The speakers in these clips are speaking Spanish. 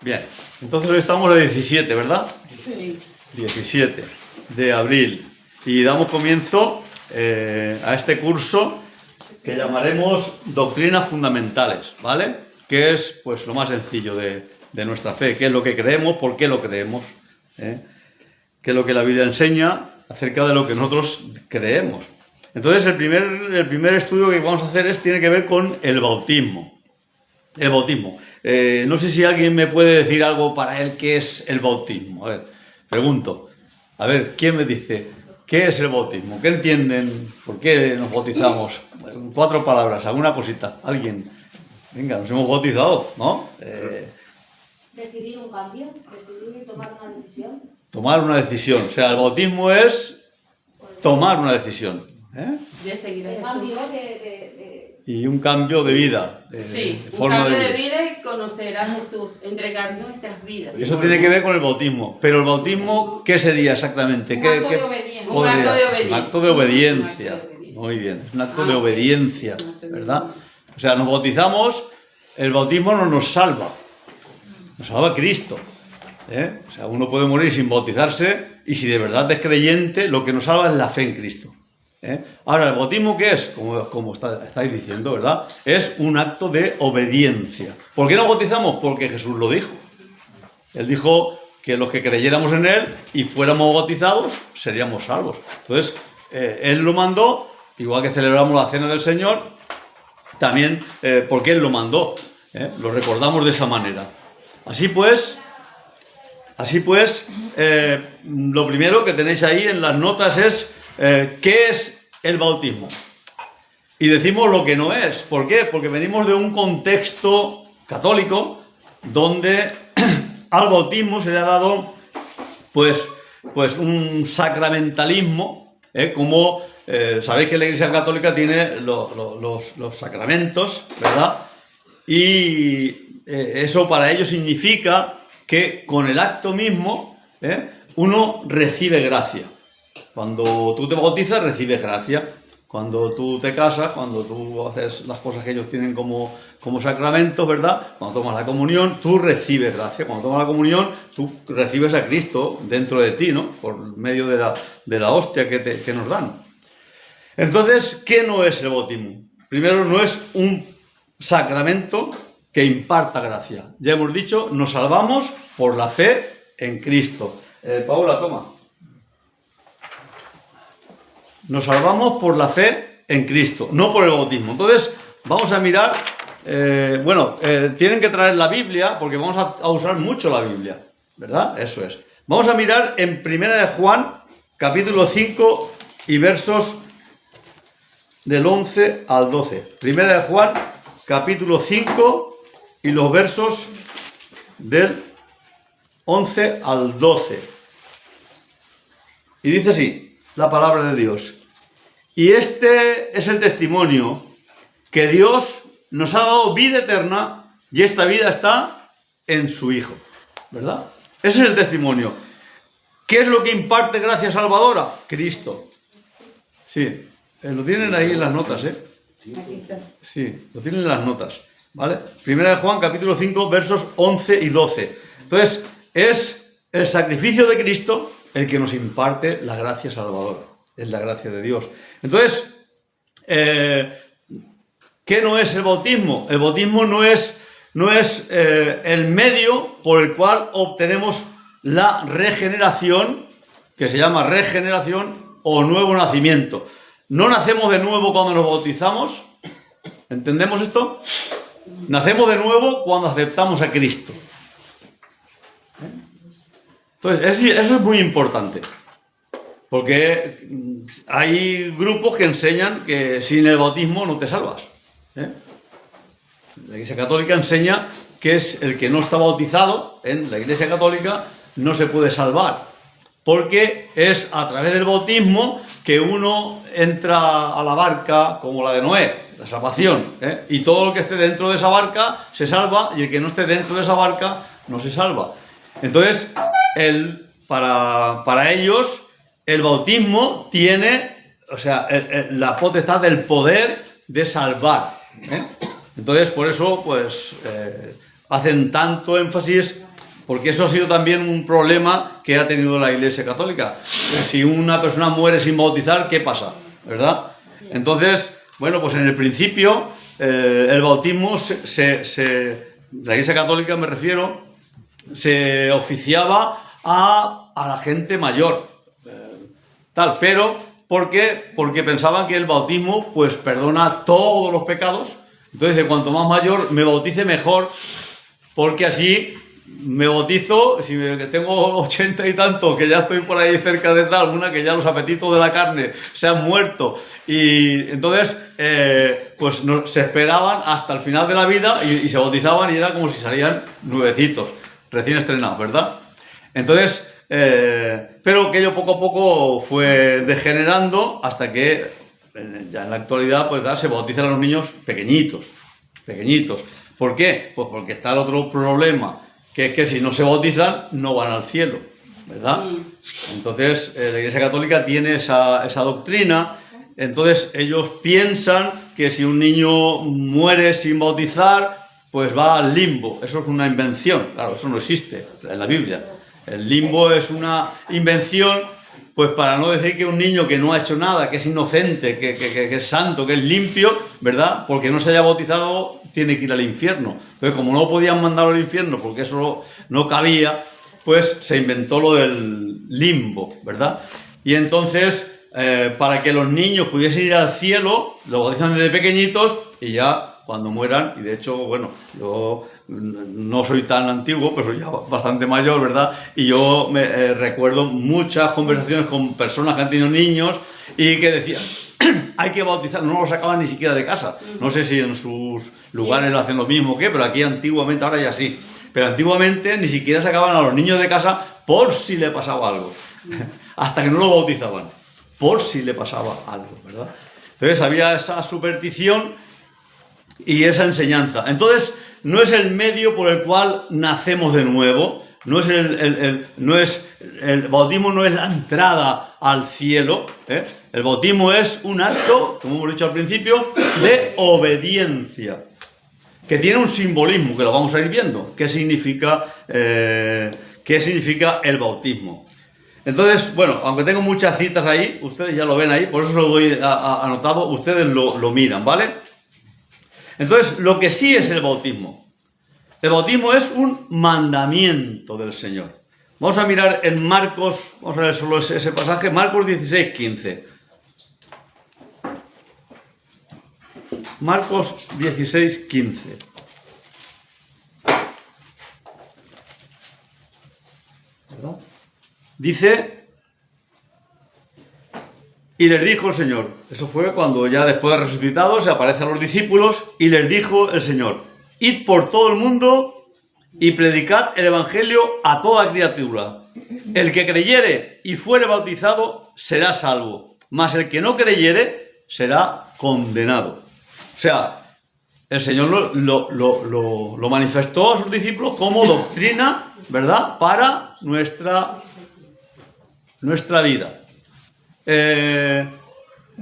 Bien, entonces hoy estamos a 17, ¿verdad? Sí. 17 de abril. Y damos comienzo a este curso que llamaremos Doctrinas Fundamentales, ¿vale? Que es pues lo más sencillo de nuestra fe, qué es lo que creemos, por qué lo creemos, qué es lo que la Biblia enseña acerca de lo que nosotros creemos. Entonces el primer estudio que vamos a hacer tiene que ver con el bautismo. El bautismo. No sé si alguien me puede decir algo para él qué es el bautismo. A ver, pregunto. A ver, ¿quién me dice qué es el bautismo? ¿Qué entienden? ¿Por qué nos bautizamos? 4 palabras, alguna cosita. ¿Alguien? Venga, nos hemos bautizado, ¿no? Decidir un cambio, decidir y tomar una decisión. Tomar una decisión. O sea, el bautismo es tomar una decisión. De seguir a El Jesús. cambio Y un cambio de vida. Sí, de un forma cambio de de vida y conocer a Jesús, entregar nuestras vidas. Y eso tiene que ver con el bautismo. Pero el bautismo, ¿qué sería exactamente? Un ¿Qué acto de obediencia. podría? Un acto de obediencia. Un acto de obediencia. Un acto de obediencia. Muy bien, es un acto de obediencia, ¿verdad? O sea, nos bautizamos, el bautismo no nos salva. Nos salva Cristo. O sea, uno puede morir sin bautizarse y si de verdad es creyente, lo que nos salva es la fe en Cristo. Ahora, ¿el bautismo qué es? Como estáis diciendo, ¿verdad? Es un acto de obediencia. ¿Por qué nos bautizamos? Porque Jesús lo dijo. Él dijo que los que creyéramos en Él y fuéramos bautizados, seríamos salvos. Entonces, Él lo mandó, igual que celebramos la Cena del Señor, también porque Él lo mandó. Lo recordamos de esa manera. Así pues, lo primero que tenéis ahí en las notas es ¿qué es el bautismo? Y decimos lo que no es. ¿Por qué? Porque venimos de un contexto católico donde al bautismo se le ha dado pues un sacramentalismo, como sabéis que la Iglesia Católica tiene los sacramentos, ¿verdad? Y eso para ellos significa que con el acto mismo uno recibe gracia. Cuando tú te bautizas, recibes gracia. Cuando tú te casas, cuando tú haces las cosas que ellos tienen como sacramentos, ¿verdad? Cuando tomas la comunión, tú recibes gracia. Cuando tomas la comunión, tú recibes a Cristo dentro de ti, ¿no? Por medio de la hostia que nos dan. Entonces, ¿qué no es el bautismo? Primero, no es un sacramento que imparta gracia. Ya hemos dicho, nos salvamos por la fe en Cristo. Paula, toma. Nos salvamos por la fe en Cristo, no por el bautismo. Entonces, vamos a mirar, tienen que traer la Biblia, porque vamos a usar mucho la Biblia, ¿verdad? Eso es. Vamos a mirar en 1 de Juan, capítulo 5 y versos del 11 al 12. 1 de Juan, capítulo 5 y los versos del 11 al 12. Y dice así la palabra de Dios. Y este es el testimonio que Dios nos ha dado vida eterna y esta vida está en su Hijo, ¿verdad? Ese es el testimonio. ¿Qué es lo que imparte gracia salvadora? Cristo. Sí, lo tienen ahí en las notas, Sí, lo tienen en las notas, ¿vale? 1 de Juan, capítulo 5, versos 11 y 12. Entonces, es el sacrificio de Cristo el que nos imparte la gracia salvadora. Es la gracia de Dios. Entonces, ¿qué no es el bautismo? El bautismo no es el medio por el cual obtenemos la regeneración, que se llama regeneración o nuevo nacimiento. No nacemos de nuevo cuando nos bautizamos. ¿Entendemos esto? Nacemos de nuevo cuando aceptamos a Cristo. Entonces, eso es muy importante. Porque hay grupos que enseñan que sin el bautismo no te salvas. La Iglesia Católica enseña que es el que no está bautizado en la Iglesia Católica no se puede salvar. Porque es a través del bautismo que uno entra a la barca como la de Noé, la salvación. Y todo lo que esté dentro de esa barca se salva y el que no esté dentro de esa barca no se salva. Entonces, para ellos, el bautismo tiene, la potestad del poder de salvar. Entonces, por eso, hacen tanto énfasis Porque eso ha sido también un problema que ha tenido la Iglesia Católica. Si una persona muere sin bautizar, ¿qué pasa? ¿Verdad? Entonces, bueno, pues en el principio el bautismo la Iglesia Católica, me refiero, se oficiaba a la gente mayor, pero ¿por qué? Porque pensaban que el bautismo pues perdona todos los pecados. Entonces, de cuanto más mayor me bautice, mejor, porque así me bautizo, si tengo 80 y tantos, que ya estoy por ahí cerca de tal, una que ya los apetitos de la carne se han muerto, y entonces pues se esperaban hasta el final de la vida y se bautizaban, y era como si salían nuevecitos, recién estrenados, ¿verdad? Entonces, pero aquello poco a poco fue degenerando hasta que ya en la actualidad pues se bautizan a los niños pequeñitos. ¿Por qué? Pues porque está el otro problema, que es que si no se bautizan no van al cielo, ¿verdad? Entonces la Iglesia Católica tiene esa doctrina. Entonces ellos piensan que si un niño muere sin bautizar, pues va al limbo. Eso es una invención, claro, eso no existe en la Biblia. El limbo es una invención, pues para no decir que un niño que no ha hecho nada, que es inocente, que es santo, que es limpio, ¿verdad? Porque no se haya bautizado, tiene que ir al infierno. Entonces, como no podían mandarlo al infierno porque eso no cabía, pues se inventó lo del limbo, ¿verdad? Y entonces, para que los niños pudiesen ir al cielo, lo bautizan desde pequeñitos y ya cuando mueran, y de hecho, bueno, yo no soy tan antiguo, pero soy ya bastante mayor, ¿verdad? Y yo recuerdo muchas conversaciones con personas que han tenido niños y que decían, hay que bautizar, no los sacaban ni siquiera de casa. No sé si en sus lugares lo hacen lo mismo o qué, pero aquí antiguamente, ahora ya sí. Pero antiguamente ni siquiera sacaban a los niños de casa por si le pasaba algo. Hasta que no lo bautizaban, por si le pasaba algo, ¿verdad? Entonces había esa superstición y esa enseñanza. Entonces, no es el medio por el cual nacemos de nuevo, no es el bautismo no es la entrada al cielo, ¿eh? El bautismo es un acto, como hemos dicho al principio, de obediencia, que tiene un simbolismo, que lo vamos a ir viendo. ¿Qué significa el bautismo? Entonces, bueno, aunque tengo muchas citas ahí, ustedes ya lo ven ahí, por eso lo doy anotado, ustedes lo miran, ¿vale? Entonces, lo que sí es el bautismo es un mandamiento del Señor. Vamos a mirar en Marcos, vamos a ver solo ese pasaje, Marcos 16, 15. Marcos 16, 15. ¿Verdad? Dice, y les dijo el Señor, eso fue cuando ya después de resucitado se aparece a los discípulos, y les dijo el Señor, id por todo el mundo y predicad el Evangelio a toda criatura. El que creyere y fuere bautizado será salvo, mas el que no creyere será condenado. O sea, el Señor lo manifestó a sus discípulos como doctrina, ¿verdad?, para nuestra vida.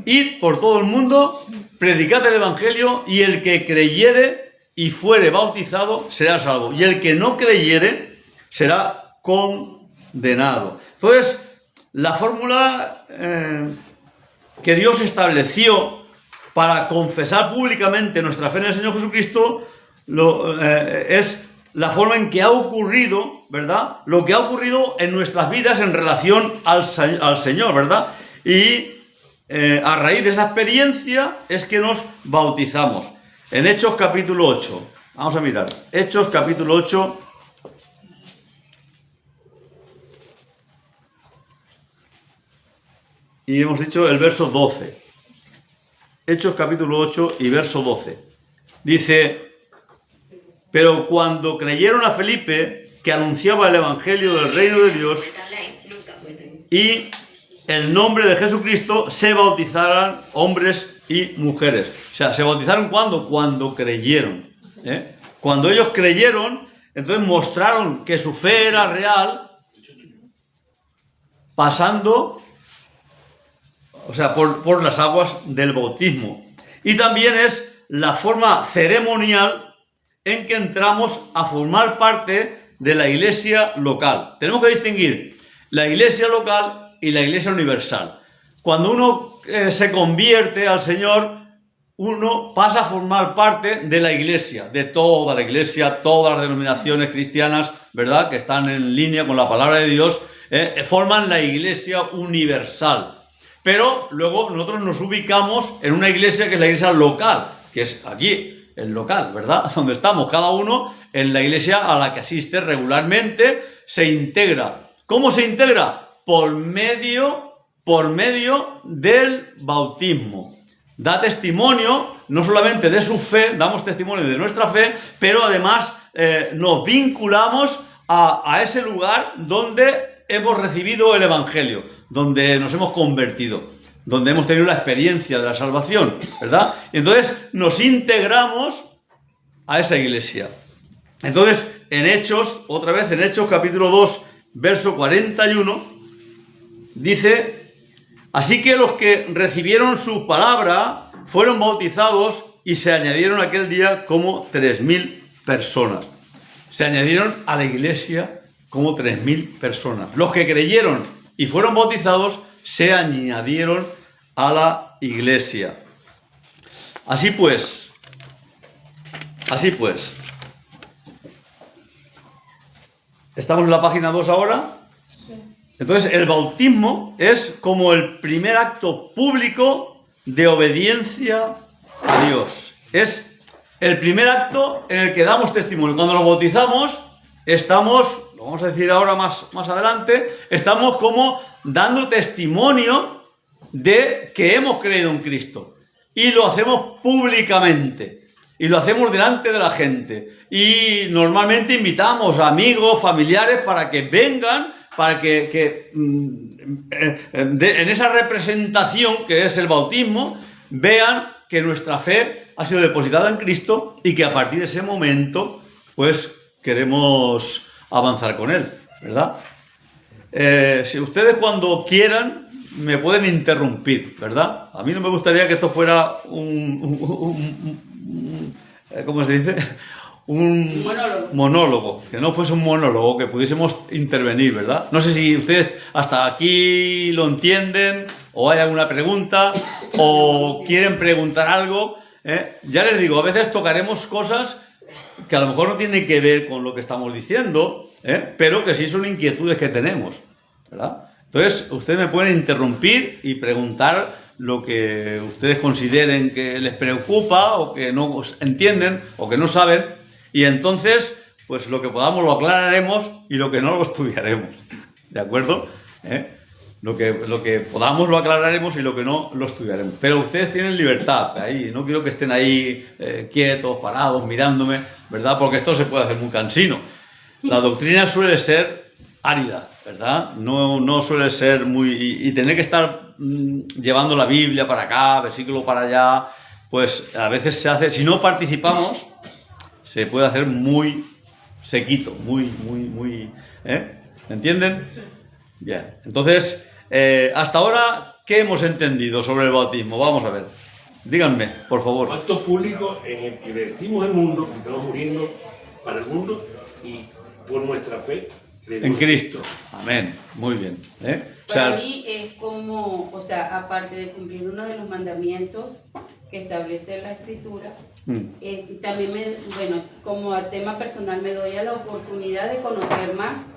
Id por todo el mundo, predicad el Evangelio, y el que creyere y fuere bautizado será salvo, y el que no creyere será condenado. Entonces, la fórmula que Dios estableció para confesar públicamente nuestra fe en el Señor Jesucristo es la forma en que ha ocurrido, ¿verdad?, lo que ha ocurrido en nuestras vidas en relación al Señor, ¿verdad? Y a raíz de esa experiencia es que nos bautizamos. En Hechos capítulo 8, vamos a mirar, Hechos capítulo 8, y hemos dicho el verso 12. Hechos capítulo 8 y verso 12. Dice, pero cuando creyeron a Felipe, que anunciaba el Evangelio del reino de Dios, y el nombre de Jesucristo, se bautizaron hombres y mujeres. O sea, ¿se bautizaron cuándo? Cuando creyeron. Cuando ellos creyeron, entonces mostraron que su fe era real, pasando, o sea, por las aguas del bautismo. Y también es la forma ceremonial en que entramos a formar parte de la iglesia local. Tenemos que distinguir la iglesia local y la iglesia universal. Cuando uno se convierte al Señor, uno pasa a formar parte de la iglesia, de toda la iglesia, todas las denominaciones cristianas, ¿verdad?, que están en línea con la palabra de Dios, forman la iglesia universal. Pero luego nosotros nos ubicamos en una iglesia que es la iglesia local, que es aquí, el local, ¿verdad?, donde estamos cada uno en la iglesia a la que asiste regularmente, se integra. ¿Cómo se integra? Por medio del bautismo. Da testimonio no solamente de su fe, damos testimonio de nuestra fe, pero además nos vinculamos a ese lugar donde hemos recibido el Evangelio, donde nos hemos convertido, donde hemos tenido la experiencia de la salvación, ¿verdad? Entonces nos integramos a esa iglesia. Entonces, en Hechos, otra vez en Hechos capítulo 2, verso 41, dice: así que los que recibieron su palabra fueron bautizados y se añadieron aquel día como 3.000 personas. Se añadieron a la iglesia como 3.000 personas. Los que creyeron y fueron bautizados se añadieron a la iglesia. Así pues, estamos en la página 2 ahora. Entonces, el bautismo es como el primer acto público de obediencia a Dios. Es el primer acto en el que damos testimonio. Cuando nos bautizamos, estamos, lo vamos a decir ahora más adelante, estamos como dando testimonio de que hemos creído en Cristo. Y lo hacemos públicamente. Y lo hacemos delante de la gente. Y normalmente invitamos a amigos, familiares, para que vengan, para que en esa representación que es el bautismo, vean que nuestra fe ha sido depositada en Cristo y que a partir de ese momento, pues, queremos avanzar con Él, ¿verdad? Si ustedes cuando quieran me pueden interrumpir, ¿verdad? A mí no me gustaría que esto fuera ¿cómo se dice? Un monólogo, que no fuese un monólogo, que pudiésemos intervenir, ¿verdad? No sé si ustedes hasta aquí lo entienden, o hay alguna pregunta, o quieren preguntar algo. Ya les digo, a veces tocaremos cosas que a lo mejor no tienen que ver con lo que estamos diciendo, pero que sí son inquietudes que tenemos, ¿verdad? Entonces, ustedes me pueden interrumpir y preguntar lo que ustedes consideren que les preocupa, o que no entienden, o que no saben. Y entonces, pues lo que podamos lo aclararemos y lo que no lo estudiaremos. ¿De acuerdo? Lo que podamos lo aclararemos y lo que no lo estudiaremos. Pero ustedes tienen libertad ahí. No quiero que estén ahí quietos, parados, mirándome, ¿verdad? Porque esto se puede hacer muy cansino. La doctrina suele ser árida, ¿verdad? No suele ser muy... Y tener que estar llevando la Biblia para acá, versículo para allá, pues a veces se hace... Si no participamos, se puede hacer muy sequito, muy... ¿Me entienden? Sí. Bien, entonces, hasta ahora, ¿qué hemos entendido sobre el bautismo? Vamos a ver. Díganme, por favor. Acto público en el que le decimos al mundo que estamos muriendo para el mundo y por nuestra fe. En Cristo. Amén. Muy bien. Para mí es como, o sea, aparte de cumplir uno de los mandamientos que establece la Escritura, también como tema personal me doy a la oportunidad de conocer más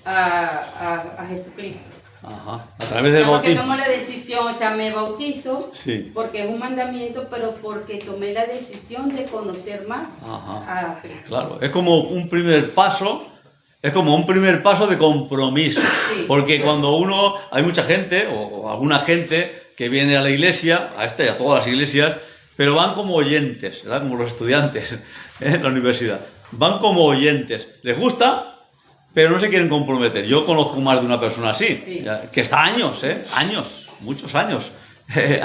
a Jesucristo. Ajá. A través del bautismo. Porque tomo la decisión, o sea, me bautizo porque es un mandamiento, pero porque tomé la decisión de conocer más a Cristo. Claro, es como un primer paso. Es como un primer paso de compromiso, porque cuando hay mucha gente, o alguna gente, que viene a la iglesia, a esta y a todas las iglesias, pero van como oyentes, ¿verdad? Como los estudiantes en la universidad. Van como oyentes. Les gusta, pero no se quieren comprometer. Yo conozco más de una persona así, que está años, muchos años,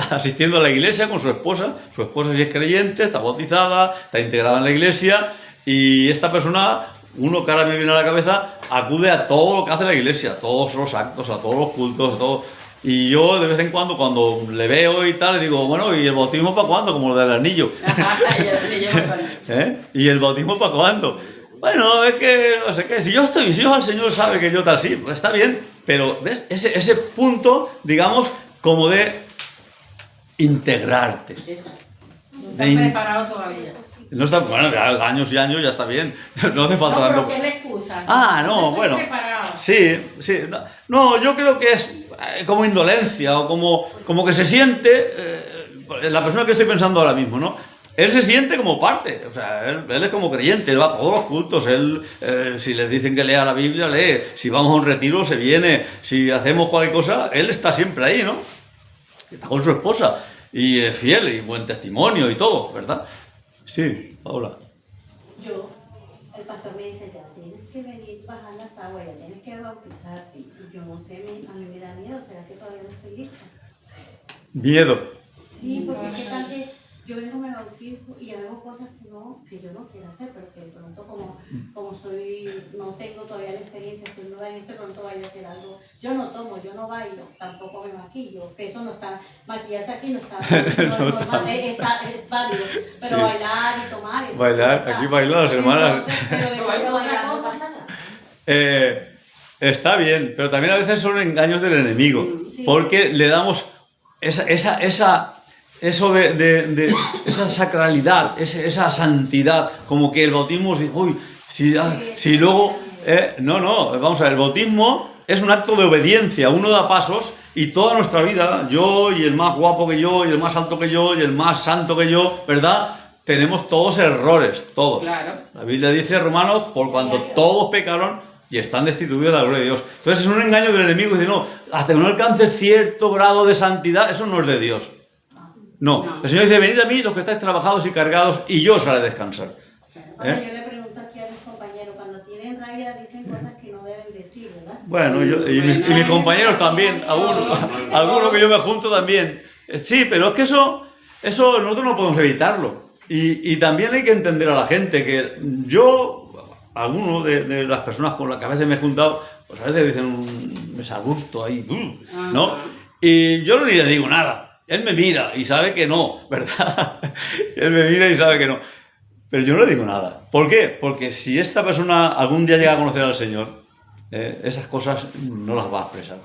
asistiendo a la iglesia con su esposa. Su esposa sí es creyente, está bautizada, está integrada en la iglesia, y esta persona... Uno que ahora me viene a la cabeza, acude a todo lo que hace la iglesia, a todos los actos, a todos los cultos, a todo. Y yo de vez en cuando le veo y tal, le digo, bueno, ¿y el bautismo para cuándo? Como lo del anillo. Ajá, ¿Y el bautismo para cuándo? Bueno, es que no sé qué, si yo estoy, si Dios al Señor sabe que yo tal, sí, pues está bien, pero ¿ves? Ese punto, digamos, como de integrarte. Exacto. No está preparado todavía. No está, bueno, ya años y años ya está bien, no hace falta No, pero tanto. ¿qué es la excusa? Ah, no, estoy bueno. preparado. Sí, sí. No, yo creo que es como indolencia o como que se siente, la persona que estoy pensando ahora mismo, ¿no? Él se siente como parte, o sea, él es como creyente, él va a todos los cultos, él, si les dicen que lea la Biblia, lee, si vamos a un retiro, se viene, si hacemos cualquier cosa, él está siempre ahí, ¿no? Está con su esposa, y es fiel, y buen testimonio y todo, ¿verdad? Sí, Paola. Yo, el pastor me dice, ya tienes que venir, bajar las aguas, ya tienes que bautizarte. Y yo no sé, a mí me da miedo, ¿será que todavía no estoy lista? Miedo. Sí, porque qué tal que yo vengo, me bautizo y hago cosas que yo no quiero hacer, pero que de pronto como soy, no tengo todavía la experiencia, soy nueva en esto, de pronto vaya a hacer algo. Yo no tomo, yo no bailo, tampoco me maquillo, que eso no está, maquillarse aquí no está, no es normal, es válido, pero Sí. Bailar y tomar, eso Bailar, sí está. aquí bailan las hermanas. Entonces, pero de bailar otra cosa. Está bien, pero también a veces son engaños del enemigo, Sí. porque le damos esa sacralidad, esa santidad, como que el bautismo, uy, si luego, no, vamos a ver, el bautismo es un acto de obediencia, uno da pasos y toda nuestra vida, yo y el más guapo que yo, y el más alto que yo, y el más santo que yo, ¿verdad? Tenemos todos errores, todos. Claro. La Biblia dice, Romanos, por cuanto todos pecaron y están destituidos de la gloria de Dios. Entonces es un engaño del enemigo, dice, no, hasta que no alcances cierto grado de santidad, eso no es de Dios. No, el Señor dice, venid a mí los que estáis trabajados y cargados y yo os haré descansar. Ahora yo le pregunto aquí a mis compañeros, cuando tienen rabia dicen cosas que no deben decir, ¿verdad? Bueno, y mis compañeros también, algunos que yo me junto también. Sí, pero es que eso nosotros no podemos evitarlo. Y también hay que entender a la gente que algunos de las personas con las que a veces me he juntado, pues a veces dicen un desagusto ahí, ¿no? Y yo no ni le digo nada. Él me mira y sabe que no, ¿verdad? Él me mira y sabe que no. Pero yo no le digo nada. ¿Por qué? Porque si esta persona algún día llega a conocer al Señor, esas cosas no las va a expresar.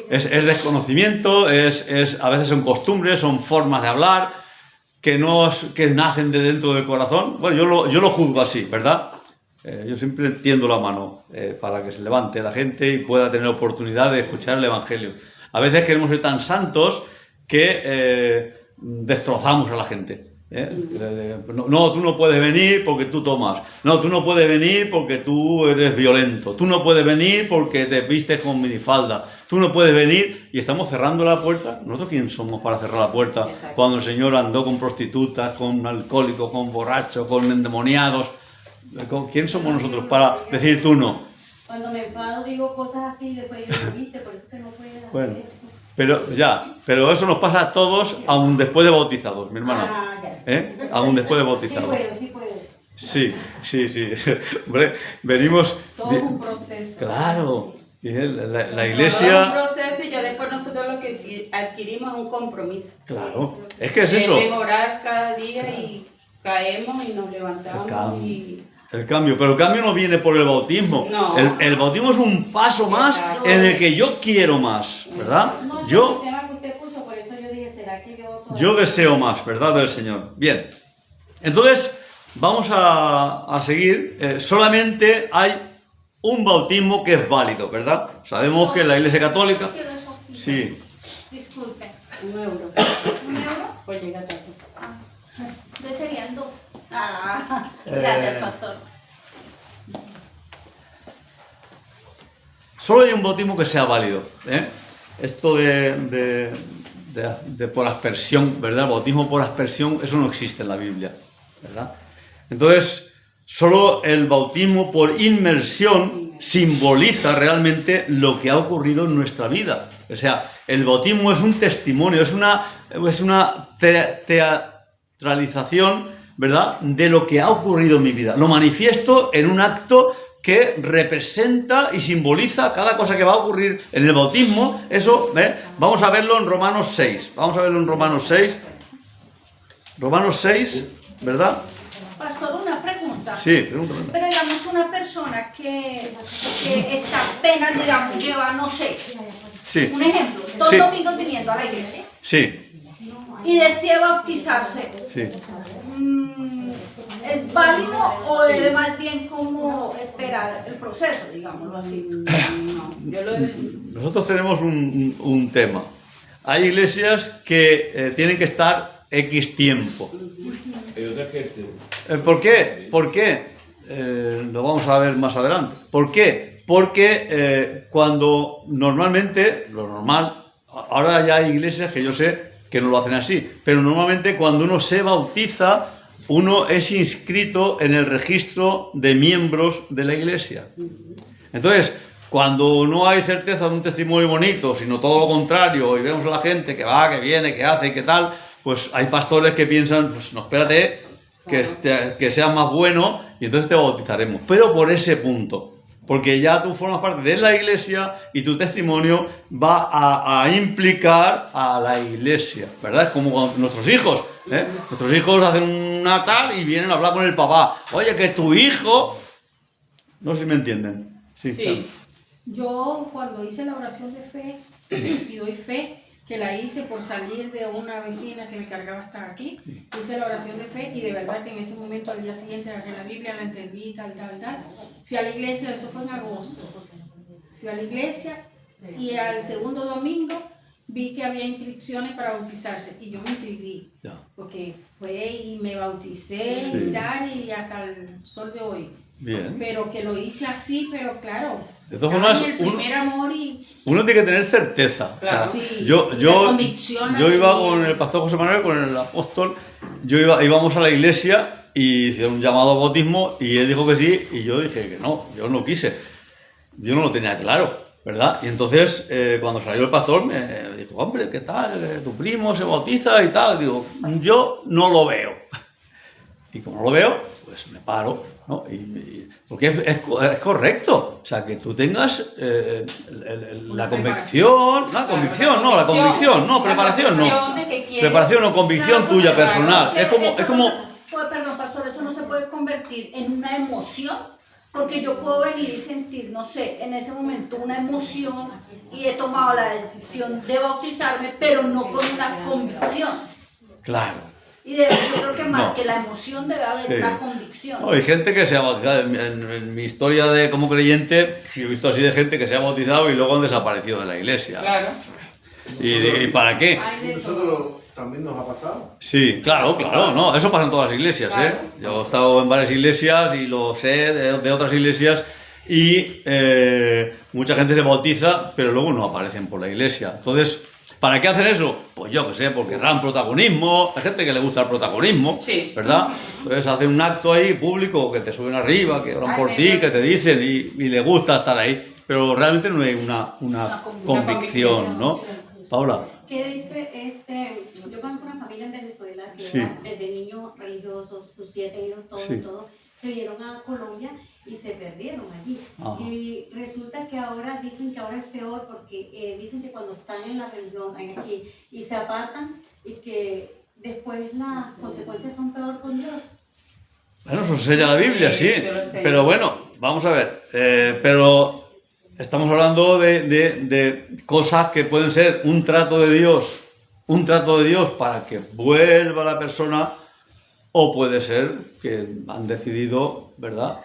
Es desconocimiento, a veces son costumbres, son formas de hablar que nacen de dentro del corazón. Bueno, yo lo juzgo así, ¿verdad? Yo siempre tiendo la mano para que se levante la gente y pueda tener oportunidad de escuchar el Evangelio. A veces queremos ser tan santos que destrozamos a la gente. No, tú no puedes venir porque tú tomas. No, tú no puedes venir porque tú eres violento. Tú no puedes venir porque te vistes con minifalda. Tú no puedes venir y estamos cerrando la puerta. ¿Nosotros quién somos para cerrar la puerta? Exacto. Cuando el Señor andó con prostitutas, con alcohólicos, con borrachos, con endemoniados. ¿Quién somos nosotros para decir tú no? Cuando me enfado digo cosas así y después yo lo viste, por eso que no puedes hacer Bueno. esto. Pero eso nos pasa a todos aún después de bautizados, mi hermana. Ya. Aún después de bautizados. Sí puedo. Sí. Hombre, venimos... Todo es un proceso. Claro. Y la Todo es un iglesia... proceso y ya después nosotros lo que adquirimos es un compromiso. Claro. Es que es eso. Mejorar cada día y caemos y nos levantamos y... El cambio. Pero el cambio no viene por el bautismo. No. El bautismo es un paso más Exacto. en el que yo quiero más, ¿verdad? No, el Yo tema que usted puso, por eso yo dije, ¿será que yo todavía... deseo más, ¿verdad? Del Señor. Bien. Entonces, vamos a seguir. Solamente hay un bautismo que es válido, ¿verdad? Sabemos que en la Iglesia Católica... Quiero eso aquí. Sí. Disculpe. €1. ¿1 euro? Pues llega tarde. Ah, entonces serían 2. Ah, gracias, pastor. Solo hay un bautismo que sea válido. Esto de por aspersión, ¿verdad? El bautismo por aspersión, eso no existe en la Biblia, ¿verdad? Entonces, solo el bautismo por inmersión simboliza realmente lo que ha ocurrido en nuestra vida. O sea, el bautismo es un testimonio, es una teatralización, ¿verdad?, de lo que ha ocurrido en mi vida. Lo manifiesto en un acto que representa y simboliza cada cosa que va a ocurrir en el bautismo. Eso, vamos a verlo en Romanos 6. Vamos a verlo en Romanos 6. Romanos 6, ¿verdad? Pastor, una pregunta. pregunta. Sí, pregunta. Pero digamos una persona que está apenas, digamos, lleva, no sé, Sí, un ejemplo, 2 Sí. domingos viniendo a la iglesia sí, y decide bautizarse. sí. ¿Es válido o debe más bien como esperar el proceso, digámoslo así? No, yo lo Nosotros tenemos un tema. Hay iglesias que tienen que estar X tiempo. Hay otras que ¿Por qué? ¿Por qué? Lo vamos a ver más adelante. ¿Por qué? Porque cuando normalmente, lo normal, ahora ya hay iglesias que yo sé que no lo hacen así, pero normalmente cuando uno se bautiza, uno es inscrito en el registro de miembros de la iglesia. Entonces, cuando no hay certeza de un testimonio bonito, sino todo lo contrario, y vemos a la gente que va, que viene, que hace y que tal, pues hay pastores que piensan, pues no, espérate, que seas más bueno y entonces te bautizaremos. Pero por ese punto, porque ya tú formas parte de la iglesia y tu testimonio va a implicar a la iglesia, ¿verdad? Es como cuando nuestros hijos, ¿eh? Nuestros hijos hacen una tal y vienen a hablar con el papá. Oye, que tu hijo... No sé si me entienden. Sí, Sí. claro. Yo cuando hice la oración de fe, y doy fe, que la hice por salir de una vecina que me cargaba hasta aquí, hice la oración de fe y de verdad que en ese momento al día siguiente agarré la Biblia, la entendí, tal. Fui a la iglesia, eso fue en agosto. Fui a la iglesia y al segundo domingo vi que había inscripciones para bautizarse y yo me inscribí. Ya. Porque fue y me bauticé Sí. y tal, y hasta el sol de hoy. Bien. Pero que lo hice así, pero claro. De todas estaba formas, en el primer amor y Uno tiene que tener certeza. Claro. O sea, sí, yo la convicción yo la iba tenía. con el pastor José Manuel, con el apóstol, íbamos a la iglesia y hicieron un llamado a bautismo y él dijo que sí y yo dije que no, yo no quise. Yo no lo tenía claro, ¿verdad? Y entonces cuando salió el pastor me dijo, hombre, ¿qué tal? Tu primo se bautiza y tal. Digo, yo no lo veo. Y como no lo veo, pues me paro, ¿no? Porque es correcto, o sea, que tú tengas la convicción, la convicción, no, preparación no. de que quieres- Preparación o convicción Claro, tuya porque personal. eso Es como, perdón, pastor, eso no se puede convertir en una emoción, porque yo puedo venir y sentir, no sé, en ese momento una emoción y he tomado la decisión de bautizarme, pero no con una convicción. claro. Y yo creo que más No. que la emoción debe haber Sí. una convicción. No, hay gente que se ha bautizado. En mi historia de como creyente, sí he visto así de gente que se ha bautizado y luego han desaparecido de la iglesia. Claro. ¿Y para qué? hay de todo. Nosotros también nos ha pasado. Sí, claro, no, eso pasa en todas las iglesias, ¿eh? Claro. Yo he estado en varias iglesias y lo sé de otras iglesias y mucha gente se bautiza, pero luego no aparecen por la iglesia. Entonces, ¿para qué hacen eso? Pues yo qué sé, porque querrán protagonismo, hay gente que le gusta el protagonismo, Sí. ¿verdad? Entonces hacen un acto ahí público, que te suben arriba, que oran por ti, que te dicen y le gusta estar ahí, pero realmente no hay una convicción, ¿no? Paula. ¿Qué dice yo conozco una familia en Venezuela que Sí. era desde niños religiosos, sus 7 hijos, Sí. todo, se vinieron a Colombia y se perdieron allí. Ajá. Y resulta que ahora dicen que ahora es peor porque dicen que cuando están en la religión aquí y se apartan y que después las consecuencias son peor con Dios. Bueno, eso enseña la Biblia, sí, Sí, yo lo sé. pero bueno, vamos a ver, pero estamos hablando de cosas que pueden ser un trato de Dios para que vuelva la persona, o puede ser que han decidido, ¿verdad?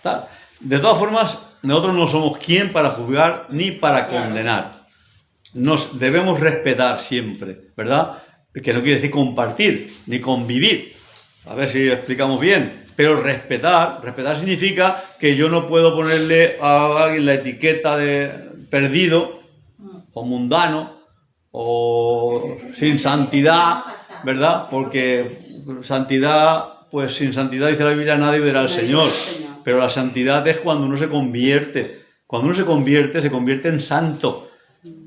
Tal. De todas formas, nosotros no somos quien para juzgar ni para condenar. Nos debemos respetar siempre, ¿verdad? Que no quiere decir compartir ni convivir. A ver si explicamos bien. Pero respetar significa que yo no puedo ponerle a alguien la etiqueta de perdido o mundano o sin santidad, ¿verdad? Porque santidad, pues sin santidad, dice la Biblia, nadie verá al Señor. Pero la santidad es cuando uno se convierte. Cuando uno se convierte en santo.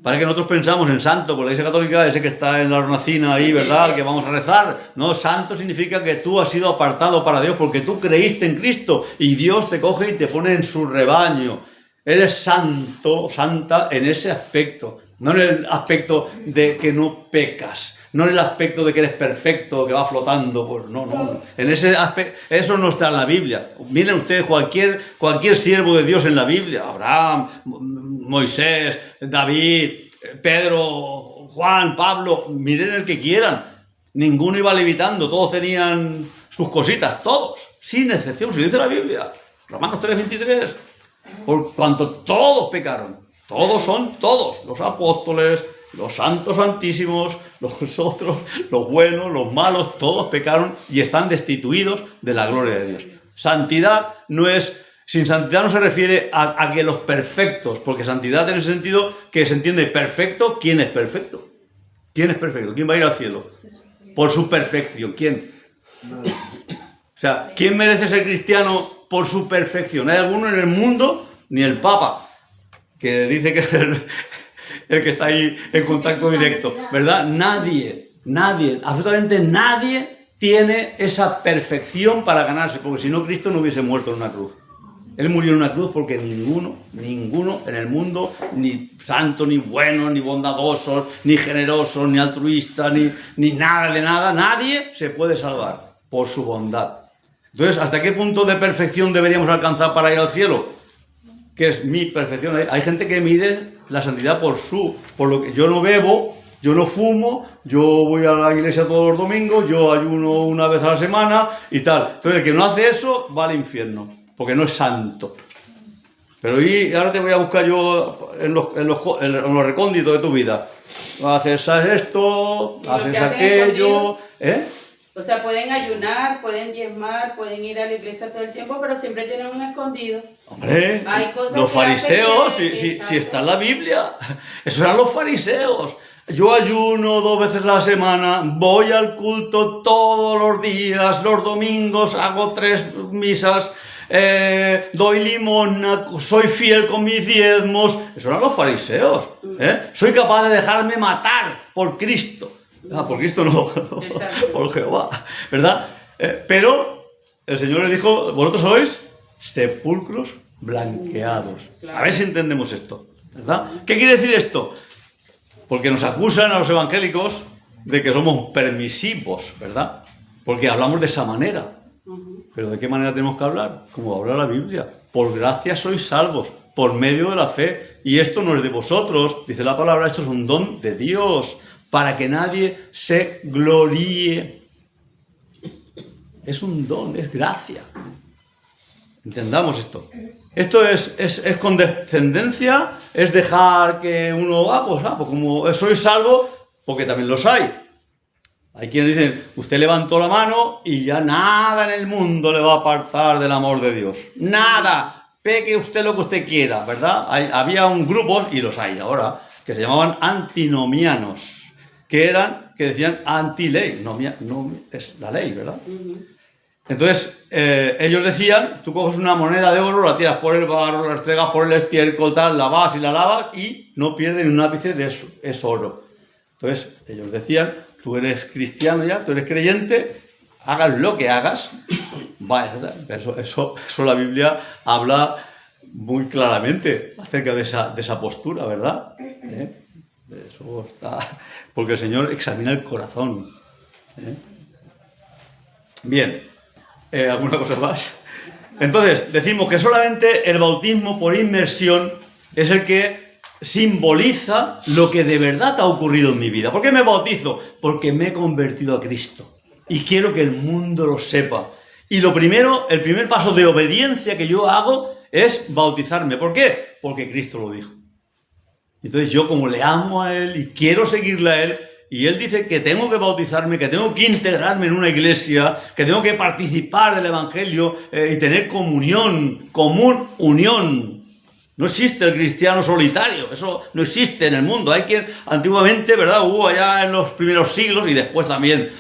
Para que nosotros pensamos en santo, por la Iglesia Católica, ese que está en la hornacina ahí, ¿verdad? El que vamos a rezar. No, santo significa que tú has sido apartado para Dios porque tú creíste en Cristo y Dios te coge y te pone en su rebaño. Eres santo, santa en ese aspecto, no en el aspecto de que no pecas, no en el aspecto de que eres perfecto, que va flotando, pues no. En ese aspecto, eso no está en la Biblia. Miren ustedes cualquier siervo de Dios en la Biblia, Abraham, Moisés, David, Pedro, Juan, Pablo, miren el que quieran. Ninguno iba levitando, todos tenían sus cositas, todos, sin excepción, se dice la Biblia, Romanos 3:23, por cuanto todos pecaron, todos, los apóstoles, los santos santísimos, los otros, los buenos, los malos, todos pecaron y están destituidos de la gloria de Dios. Santidad no es, sin santidad no se refiere a que los perfectos, porque santidad en el sentido que se entiende perfecto, ¿quién es perfecto? ¿Quién es perfecto? ¿Quién va a ir al cielo? Por su perfección, ¿quién? O sea, ¿quién merece ser cristiano por su perfección? ¿Hay alguno en el mundo? Ni el Papa, que dice que es el que está ahí en contacto directo, ¿verdad? Nadie, absolutamente nadie tiene esa perfección para ganarse, porque si no, Cristo no hubiese muerto en una cruz. Él murió en una cruz porque ninguno en el mundo, ni santo, ni bueno, ni bondadoso, ni generoso, ni altruista, ni nada de nada, nadie se puede salvar por su bondad. Entonces, ¿hasta qué punto de perfección deberíamos alcanzar para ir al cielo? ¿Qué es mi perfección? Hay gente que mide la santidad por lo que yo no bebo, yo no fumo, yo voy a la iglesia todos los domingos, yo ayuno una vez a la semana y tal. Entonces, el que no hace eso va al infierno, porque no es santo. Pero ahora te voy a buscar yo en los recónditos de tu vida. Haces esto, haces aquello, ¿eh? O sea, pueden ayunar, pueden diezmar, pueden ir a la iglesia todo el tiempo, pero siempre tienen un escondido. Hombre, hay cosas los que fariseos, hacen que- si está en la Biblia, esos eran los fariseos. Yo ayuno 2 veces a la semana, voy al culto todos los días, los domingos hago 3 misas, doy limosna, soy fiel con mis diezmos. Esos eran los fariseos. Soy capaz de dejarme matar por Cristo. Por Cristo no, por Jehová, ¿verdad? Pero el Señor les dijo, vosotros sois sepulcros blanqueados. A ver si entendemos esto, ¿verdad? ¿Qué quiere decir esto? Porque nos acusan a los evangélicos de que somos permisivos, ¿verdad? Porque hablamos de esa manera. Pero ¿de qué manera tenemos que hablar? Como habla la Biblia. Por gracia sois salvos, por medio de la fe. Y esto no es de vosotros, dice la palabra, esto es un don de Dios, para que nadie se gloríe. Es un don, es gracia. Entendamos esto. Esto es condescendencia, es dejar que uno, pues como soy salvo, porque también los hay. Hay quienes dicen, usted levantó la mano y ya nada en el mundo le va a apartar del amor de Dios. Nada. Peque usted lo que usted quiera, ¿verdad? Había un grupo, y los hay ahora, que se llamaban antinomianos, que decían anti-ley. No es la ley, ¿verdad? Entonces, ellos decían, tú coges una moneda de oro, la tiras por el barro, la estregas por el estiércol, tal, la vas y la lavas y no pierde ni un ápice de eso, es oro. Entonces, ellos decían, tú eres cristiano ya, tú eres creyente, hagas lo que hagas. Eso la Biblia habla muy claramente acerca de esa postura, ¿verdad? Eso está, porque el Señor examina el corazón. Bien, ¿alguna cosa más? Entonces, decimos que solamente el bautismo por inmersión es el que simboliza lo que de verdad ha ocurrido en mi vida. ¿Por qué me bautizo? Porque me he convertido a Cristo y quiero que el mundo lo sepa. Y el primer paso de obediencia que yo hago es bautizarme. ¿Por qué? Porque Cristo lo dijo. Entonces yo, como le amo a Él y quiero seguirle a Él, y Él dice que tengo que bautizarme, que tengo que integrarme en una iglesia, que tengo que participar del Evangelio y tener unión. No existe el cristiano solitario, eso no existe en el mundo. Hay quien antiguamente, ¿verdad? Hubo allá en los primeros siglos y después también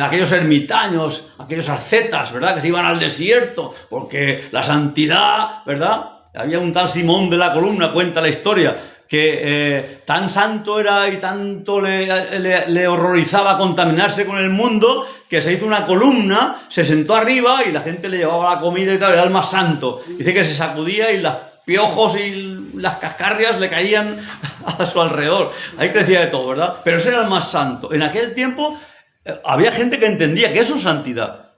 aquellos ermitaños, aquellos ascetas, ¿verdad? Que se iban al desierto porque la santidad, ¿verdad? Había un tal Simón de la Columna, cuenta la historia, que tan santo era y tanto le horrorizaba contaminarse con el mundo, que se hizo una columna, se sentó arriba y la gente le llevaba la comida y tal, era el más santo. Dice que se sacudía y las piojos y las cascarrias le caían a su alrededor. Ahí crecía de todo, ¿verdad? Pero ese era el más santo. En aquel tiempo había gente que entendía que eso es santidad,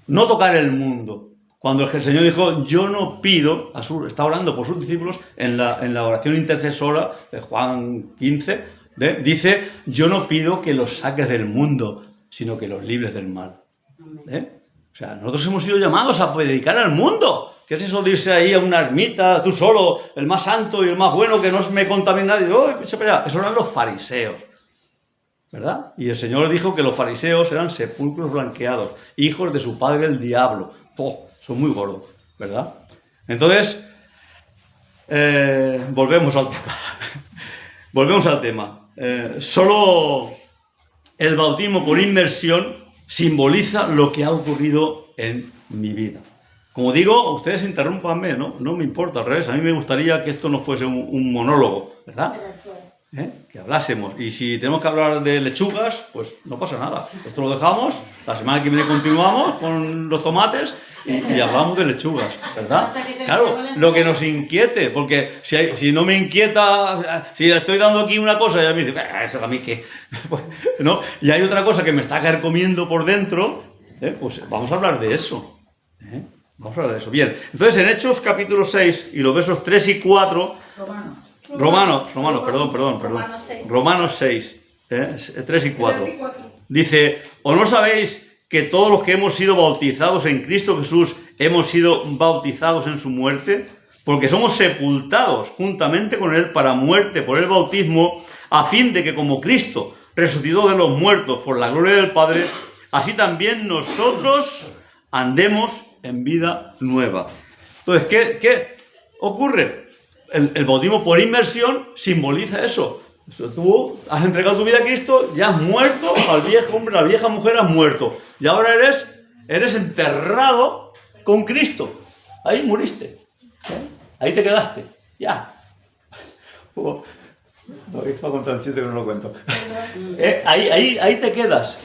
no tocar el mundo. Cuando el Señor dijo, yo no pido, está orando por sus discípulos en la oración intercesora de Juan 15, dice, yo no pido que los saques del mundo, sino que los libres del mal. O sea, nosotros hemos sido llamados a predicar al mundo. ¿Qué es eso de irse ahí a una ermita, tú solo, el más santo y el más bueno, que no me contamine nadie? Eso eran los fariseos, ¿verdad? Y el Señor dijo que los fariseos eran sepulcros blanqueados, hijos de su padre el diablo. Son muy gordos, ¿verdad? Entonces, volvemos al tema. Volvemos al tema. Solo el bautismo por inmersión simboliza lo que ha ocurrido en mi vida. Como digo, ustedes interrúmpanme, ¿no? No me importa, al revés. A mí me gustaría que esto no fuese un monólogo, ¿verdad? Que hablásemos. Y si tenemos que hablar de lechugas, pues no pasa nada. Esto lo dejamos, la semana que viene continuamos con los tomates y hablamos de lechugas, ¿verdad? Claro, lo que nos inquiete, porque si no me inquieta, si estoy dando aquí una cosa y a mí dice, eso a mí qué, ¿no? Y hay otra cosa que me está carcomiendo por dentro, pues vamos a hablar de eso, Vamos a hablar de eso. Bien, entonces en Hechos capítulo 6 y los versos 3 y 4... Romanos 6, 3 y 4. Dice, ¿o no sabéis que todos los que hemos sido bautizados en Cristo Jesús hemos sido bautizados en su muerte? Porque somos sepultados juntamente con Él para muerte por el bautismo, a fin de que como Cristo resucitó de los muertos por la gloria del Padre, así también nosotros andemos en vida nueva. Entonces, ¿qué ocurre? El bautismo por inmersión simboliza eso. Tú has entregado tu vida a Cristo, ya has muerto al viejo hombre, a la vieja mujer has muerto. Y ahora eres enterrado con Cristo. Ahí muriste. Ahí te quedaste. Ya. No, iba a contar un chiste, pero no lo cuento. Ahí te quedas.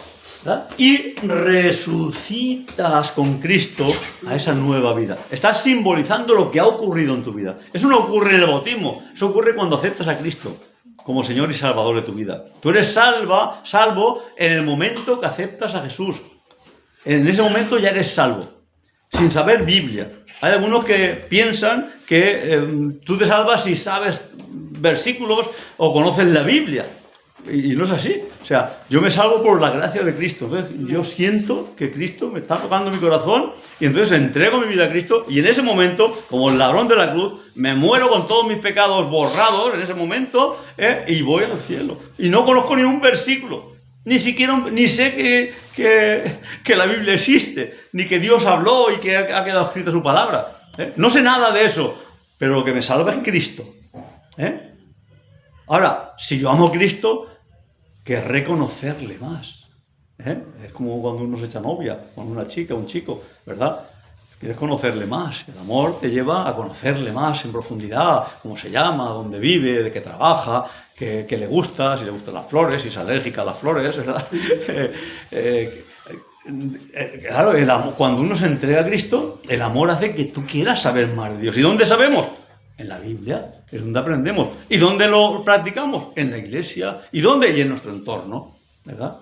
¿verdad? Y resucitas con Cristo a esa nueva vida. Estás simbolizando lo que ha ocurrido en tu vida. Eso no ocurre en el bautismo, eso ocurre cuando aceptas a Cristo como Señor y Salvador de tu vida. Tú eres salvo en el momento que aceptas a Jesús. En ese momento ya eres salvo, sin saber Biblia. Hay algunos que piensan que tú te salvas si sabes versículos o conoces la Biblia. Y no es así. O sea, yo me salvo por la gracia de Cristo. Entonces, yo siento que Cristo me está tocando mi corazón y entonces entrego mi vida a Cristo y en ese momento, como el ladrón de la cruz, me muero con todos mis pecados borrados en ese momento y voy al cielo. Y no conozco ni un versículo. Ni sé que la Biblia existe, ni que Dios habló y que ha quedado escrita su palabra. No sé nada de eso, pero lo que me salva es Cristo. Ahora, si yo amo a Cristo, querré conocerle más. Es como cuando uno se echa novia con una chica, un chico, ¿verdad? Quieres conocerle más. El amor te lleva a conocerle más en profundidad, cómo se llama, dónde vive, de qué trabaja, qué le gusta, si le gustan las flores, si es alérgica a las flores, ¿verdad? Claro, cuando uno se entrega a Cristo, el amor hace que tú quieras saber más de Dios. ¿Y dónde sabemos? En la Biblia, es donde aprendemos. ¿Y dónde lo practicamos? En la iglesia. ¿Y dónde? Y en nuestro entorno, ¿verdad?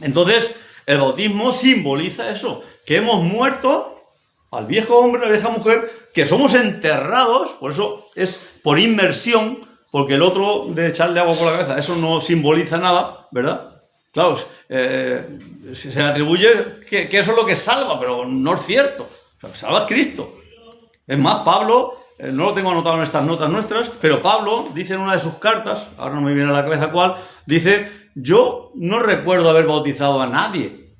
Entonces, el bautismo simboliza eso, que hemos muerto al viejo hombre, a la vieja mujer, que somos enterrados, por eso es por inmersión, porque el otro de echarle agua por la cabeza, eso no simboliza nada, ¿verdad? Claro, se le atribuye que eso es lo que salva, pero no es cierto. Lo que salva es Cristo. Es más, Pablo... no lo tengo anotado en estas notas nuestras, pero Pablo dice en una de sus cartas, ahora no me viene a la cabeza cuál, dice, yo no recuerdo haber bautizado a nadie.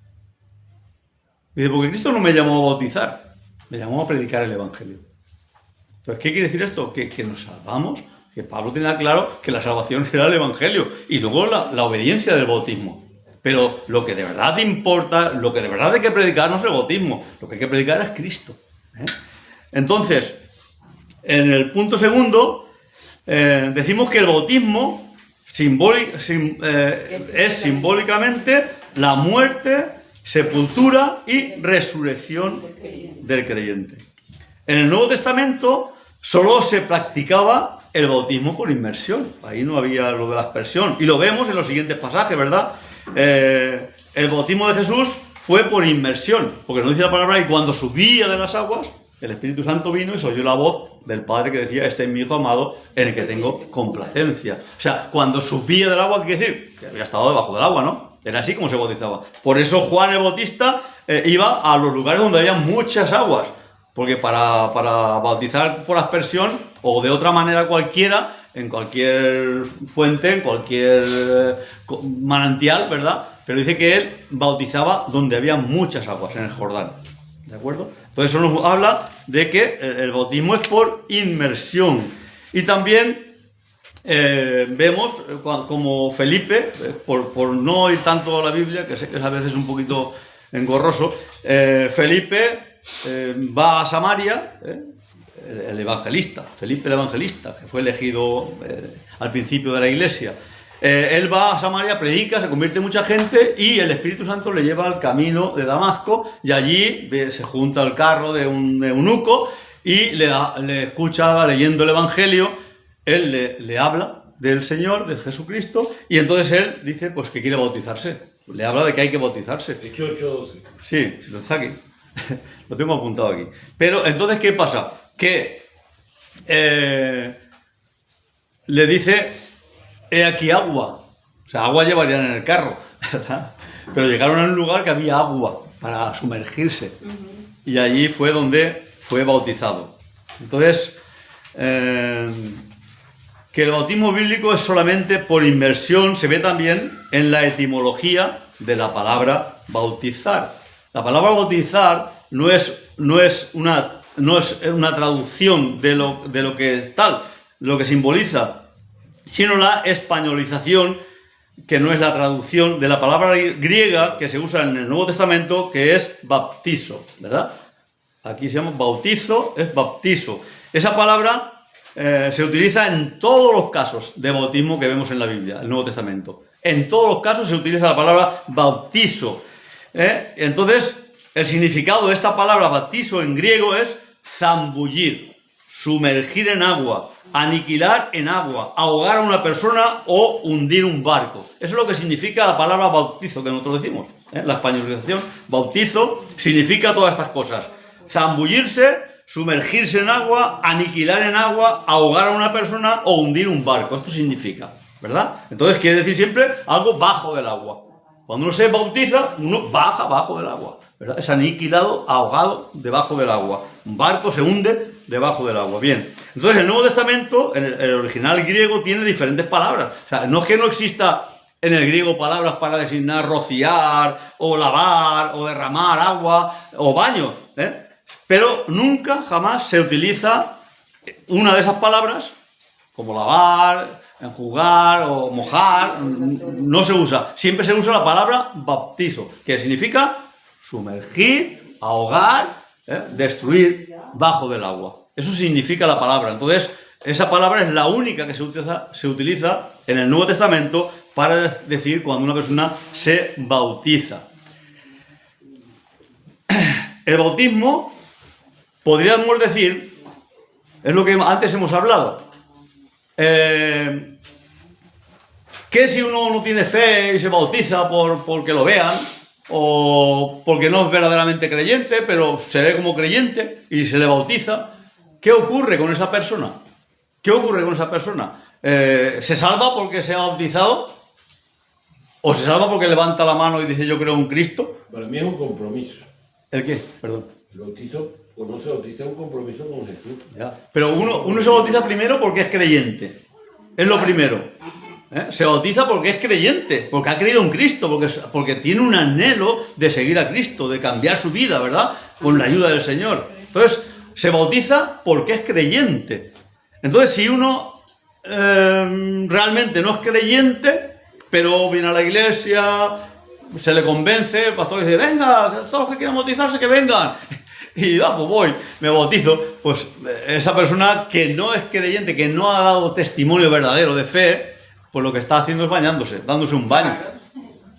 Dice, porque Cristo no me llamó a bautizar, me llamó a predicar el Evangelio. Entonces, ¿qué quiere decir esto? Que nos salvamos, que Pablo tenía claro que la salvación era el Evangelio, y luego la obediencia del bautismo. Pero lo que de verdad importa, lo que de verdad hay que predicar no es el bautismo, lo que hay que predicar es Cristo. Entonces, en el punto segundo, decimos que el bautismo es simbólicamente la muerte, sepultura y resurrección del creyente. En el Nuevo Testamento solo se practicaba el bautismo por inmersión. Ahí no había lo de la aspersión. Y lo vemos en los siguientes pasajes, ¿verdad? El bautismo de Jesús fue por inmersión, porque nos dice la palabra que cuando subía de las aguas, el Espíritu Santo vino y se oyó la voz del Padre que decía: este es mi Hijo amado en el que tengo complacencia. O sea, cuando subía del agua, ¿qué quiere decir? Que había estado debajo del agua, ¿no? Era así como se bautizaba. Por eso Juan el Bautista iba a los lugares donde había muchas aguas, porque para bautizar por aspersión o de otra manera cualquiera, en cualquier fuente, en cualquier manantial, ¿verdad? Pero dice que él bautizaba donde había muchas aguas, en el Jordán. ¿De acuerdo? Entonces eso nos habla de que el bautismo es por inmersión. Y también vemos como Felipe, por no ir tanto a la Biblia, que sé que es a veces un poquito engorroso, Felipe va a Samaria, el evangelista, Felipe el evangelista, que fue elegido al principio de la iglesia. Él va a Samaria, predica, se convierte mucha gente y el Espíritu Santo le lleva al camino de Damasco y allí se junta al carro de un eunuco y le escucha leyendo el Evangelio. Él le habla del Señor, de Jesucristo, y entonces él dice pues que quiere bautizarse. Le habla de que hay que bautizarse. Hecho 8:12. Sí, lo está aquí. Lo tengo apuntado aquí. Pero entonces, ¿qué pasa? Que le dice: he aquí agua. O sea, agua llevarían en el carro, ¿verdad? Pero llegaron a un lugar que había agua para sumergirse. Y allí fue donde fue bautizado. Entonces, que el bautismo bíblico es solamente por inmersión se ve también en la etimología de la palabra bautizar. La palabra bautizar no es una traducción de lo que es tal, lo que simboliza, sino la españolización, que no es la traducción de la palabra griega que se usa en el Nuevo Testamento, que es baptizo, ¿verdad? Aquí se llama bautizo, es baptizo. Esa palabra se utiliza en todos los casos de bautismo que vemos en la Biblia, el Nuevo Testamento. En todos los casos se utiliza la palabra bautizo. Entonces, el significado de esta palabra bautizo en griego es zambullir, sumergir en agua, aniquilar en agua, ahogar a una persona o hundir un barco. Eso es lo que significa la palabra bautizo que nosotros decimos. La españolización, bautizo, significa todas estas cosas. Zambullirse, sumergirse en agua, aniquilar en agua, ahogar a una persona o hundir un barco. Esto significa, ¿verdad? Entonces quiere decir siempre algo bajo del agua. Cuando uno se bautiza, uno baja bajo del agua, ¿verdad? Es aniquilado, ahogado debajo del agua. Un barco se hunde debajo del agua. Bien. Entonces el Nuevo Testamento, el original griego, tiene diferentes palabras. O sea, no es que no exista en el griego palabras para designar rociar, o lavar, o derramar agua, o baño, pero nunca, jamás se utiliza una de esas palabras, como lavar, enjugar o mojar, no se usa. Siempre se usa la palabra bautizo, que significa sumergir, ahogar, destruir bajo del agua. Eso significa la palabra. Entonces, esa palabra es la única que se utiliza en el Nuevo Testamento para decir cuando una persona se bautiza. El bautismo, podríamos decir, es lo que antes hemos hablado. Que si uno no tiene fe y se bautiza porque lo vean, o porque no es verdaderamente creyente, pero se ve como creyente y se le bautiza, ¿qué ocurre con esa persona? ¿Qué ocurre con esa persona? ¿Se salva porque se ha bautizado? ¿O se salva porque levanta la mano y dice yo creo en Cristo? Para mí es un compromiso. ¿El qué? Perdón. El bautizo, cuando se bautiza, es un compromiso con Jesús. Ya. Pero uno se bautiza primero porque es creyente. Es lo primero. Se bautiza porque es creyente, porque ha creído en Cristo, porque tiene un anhelo de seguir a Cristo, de cambiar su vida, ¿verdad? Con la ayuda del Señor. Entonces, se bautiza porque es creyente. Entonces, si uno realmente no es creyente, pero viene a la iglesia, se le convence, el pastor dice, venga, todos los que quieran bautizarse, que vengan. Y pues voy, me bautizo. Pues esa persona que no es creyente, que no ha dado testimonio verdadero de fe, pues lo que está haciendo es bañándose, dándose un baño.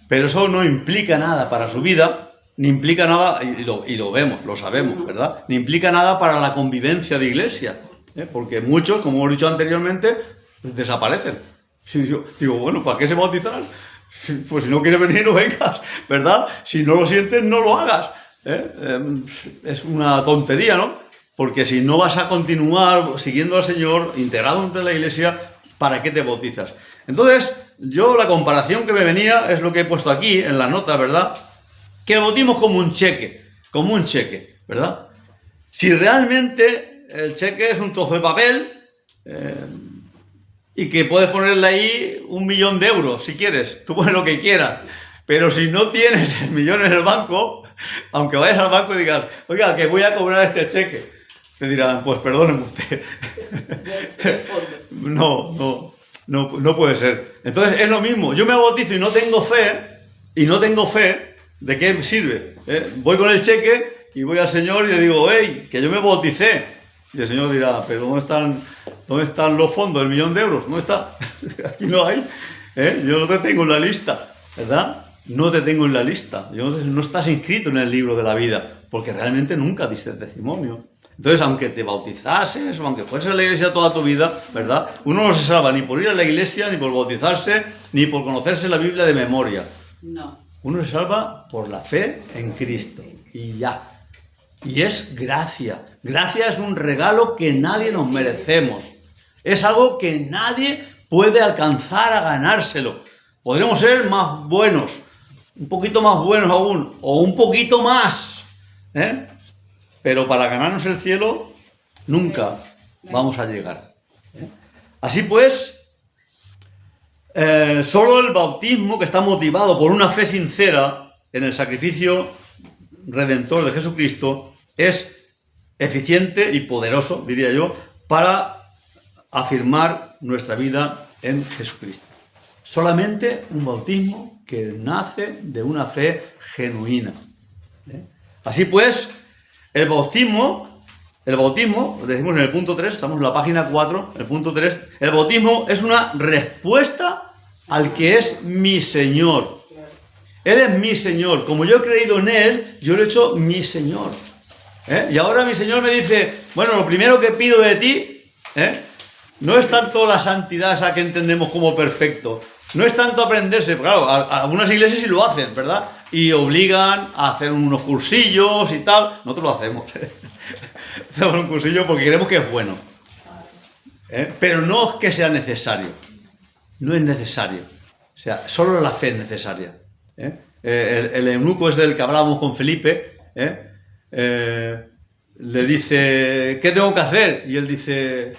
Pero eso no implica nada para su vida, ni implica nada, y lo vemos, lo sabemos, ¿verdad? Ni implica nada para la convivencia de iglesia. Porque muchos, como hemos dicho anteriormente, desaparecen. Y yo digo, bueno, ¿para qué se bautizarán? Pues si no quieres venir, no vengas, ¿verdad? Si no lo sientes, no lo hagas. Es una tontería, ¿no? Porque si no vas a continuar siguiendo al Señor, integrado entre la iglesia, ¿para qué te bautizas? Entonces, yo la comparación que me venía es lo que he puesto aquí en las notas, ¿verdad? Que el bautismo es como un cheque, ¿verdad? Si realmente el cheque es un trozo de papel y que puedes ponerle ahí 1 millón de euros, si quieres, tú pones lo que quieras, pero si no tienes el millón en el banco, aunque vayas al banco y digas, oiga, que voy a cobrar este cheque, te dirán, pues perdóneme usted. No puede ser. Entonces es lo mismo, yo me bautizo y no tengo fe, ¿de qué me sirve? Voy con el cheque y voy al Señor y le digo, hey, que yo me bauticé. Y el Señor dirá, pero ¿dónde están los fondos, el 1 millón de euros? ¿Dónde está? Aquí no hay. Yo no te tengo en la lista, ¿verdad? No te tengo en la lista. No estás inscrito en el libro de la vida, porque realmente nunca diste testimonio. Entonces, aunque te bautizases o aunque fueses a la iglesia toda tu vida, ¿verdad? Uno no se salva ni por ir a la iglesia, ni por bautizarse, ni por conocerse la Biblia de memoria. No. Uno se salva por la fe en Cristo. Y ya. Y es gracia. Gracia es un regalo que nadie nos merecemos. Es algo que nadie puede alcanzar a ganárselo. Podremos ser más buenos, un poquito más buenos aún, o un poquito más, pero para ganarnos el cielo nunca vamos a llegar. Así pues, solo el bautismo, que está motivado por una fe sincera en el sacrificio redentor de Jesucristo, es eficiente y poderoso, diría yo, para afirmar nuestra vida en Jesucristo. Solamente un bautismo que nace de una fe genuina. Así pues, el bautismo, lo decimos en el punto 3, estamos en la página 4, el punto 3, el bautismo es una respuesta al que es mi Señor. Él es mi Señor. Como yo he creído en Él, yo lo he hecho mi Señor. Y ahora mi Señor me dice, bueno, lo primero que pido de ti, no es tanto la santidad esa que entendemos como perfecto, no es tanto aprenderse, claro, algunas iglesias sí lo hacen, ¿verdad? Y obligan a hacer unos cursillos y tal, nosotros lo hacemos. Hacemos un cursillo porque creemos que es bueno. Pero no es que sea necesario, no es necesario. O sea, solo la fe es necesaria. El eunuco es del que hablábamos con Felipe, le dice, ¿qué tengo que hacer? Y él dice,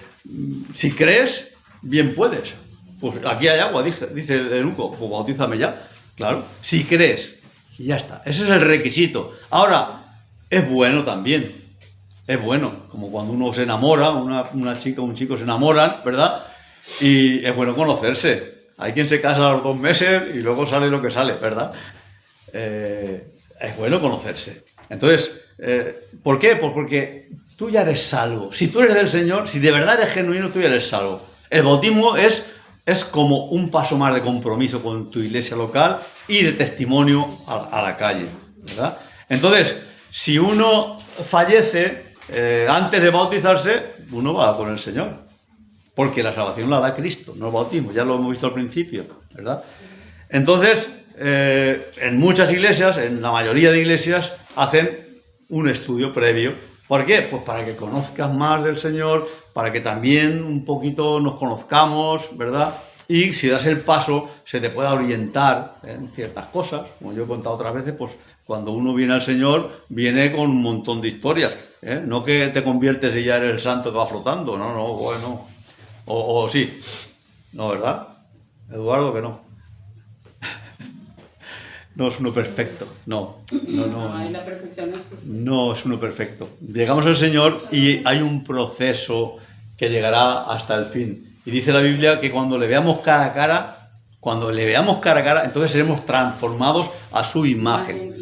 si crees, bien puedes. Pues aquí hay agua, dice el eunuco, pues bautízame ya. Claro, si crees, y ya está. Ese es el requisito. Ahora, es bueno también. Es bueno, como cuando uno se enamora, una chica o un chico se enamoran, ¿verdad? Y es bueno conocerse. Hay quien se casa a los 2 meses y luego sale lo que sale, ¿verdad? Es bueno conocerse. Entonces, ¿por qué? Pues porque tú ya eres salvo. Si tú eres del Señor, si de verdad eres genuino, tú ya eres salvo. El bautismo es como un paso más de compromiso con tu iglesia local y de testimonio a la calle, ¿verdad? Entonces, si uno fallece antes de bautizarse, uno va con el Señor. Porque la salvación la da Cristo, no el bautismo, ya lo hemos visto al principio, ¿verdad? Entonces, en muchas iglesias, en la mayoría de iglesias, hacen un estudio previo. ¿Por qué? Pues para que conozcas más del Señor, para que también un poquito nos conozcamos, ¿verdad? Y si das el paso, se te pueda orientar en ciertas cosas. Como yo he contado otras veces, pues cuando uno viene al Señor, viene con un montón de historias. No que te conviertes y ya eres el santo que va flotando, no, bueno. O sí. No, ¿verdad? Eduardo, que no. No es uno perfecto. No. Hay la perfección. No es uno perfecto. Llegamos al Señor y hay un proceso que llegará hasta el fin. Y dice la Biblia que cuando le veamos cara a cara, entonces seremos transformados a su imagen.